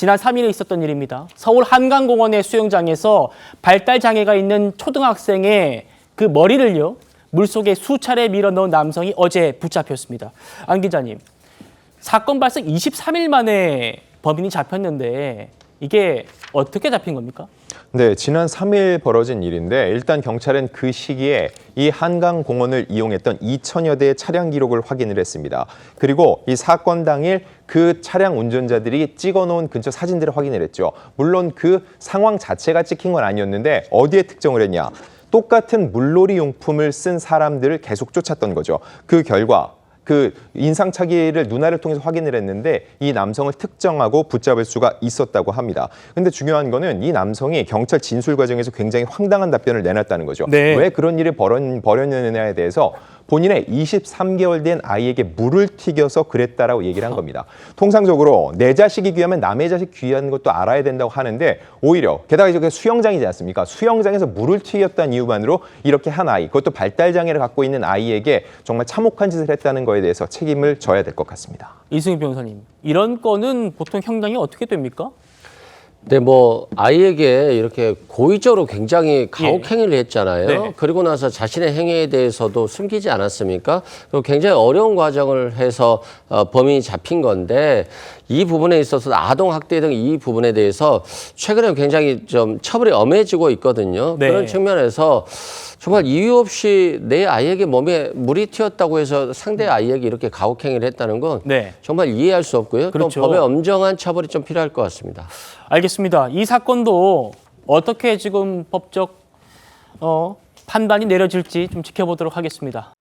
지난 3일에 있었던 일입니다. 서울 한강공원의 수영장에서 발달 장애가 있는 초등학생의 그 머리를요, 물속에 수차례 밀어넣은 남성이 어제 붙잡혔습니다. 안 기자님, 사건 발생 23일 만에 범인이 잡혔는데 이게 어떻게 잡힌 겁니까? 네, 지난 3일 벌어진 일인데 일단 경찰은 그 시기에 이 한강공원을 이용했던 2천여 대의 차량 기록을 확인을 했습니다. 그리고 이 사건 당일 그 차량 운전자들이 찍어놓은 근처 사진들을 확인을 했죠. 물론 그 상황 자체가 찍힌 건 아니었는데 어디에 특정을 했냐? 똑같은 물놀이 용품을 쓴 사람들을 계속 쫓았던 거죠. 그 결과 그 인상착의를 눈알을 통해서 확인을 했는데 이 남성을 특정하고 붙잡을 수가 있었다고 합니다. 근데 중요한 거는 이 남성이 경찰 진술 과정에서 굉장히 황당한 답변을 내놨다는 거죠. 네. 왜 그런 일을 벌였느냐에 대해서 본인의 23개월 된 아이에게 물을 튀겨서 그랬다라고 얘기를 한 겁니다. 통상적으로 내 자식이 귀하면 남의 자식 귀한 것도 알아야 된다고 하는데 오히려 게다가 이제 수영장이지 않습니까? 수영장에서 물을 튀겼다는 이유만으로 이렇게 한 아이, 그것도 발달장애를 갖고 있는 아이에게 정말 참혹한 짓을 했다는 거에 대해서 책임을 져야 될 것 같습니다. 이승희 변호사님, 이런 건은 보통 형량이 어떻게 됩니까? 네, 뭐 아이에게 이렇게 고의적으로 굉장히 가혹행위를 했잖아요. 네. 그리고 나서 자신의 행위에 대해서도 숨기지 않았습니까? 그리고 굉장히 어려운 과정을 해서 범인이 잡힌 건데 이 부분에 있어서 아동학대 등 이 부분에 대해서 최근에 굉장히 좀 처벌이 엄해지고 있거든요. 네. 그런 측면에서 정말 이유 없이 내 아이에게 몸에 물이 튀었다고 해서 상대 아이에게 이렇게 가혹행위를 했다는 건 네. 정말 이해할 수 없고요. 그렇죠. 또 법의 엄정한 처벌이 좀 필요할 것 같습니다. 알겠습니다. 이 사건도 어떻게 지금 법적 판단이 내려질지 좀 지켜보도록 하겠습니다.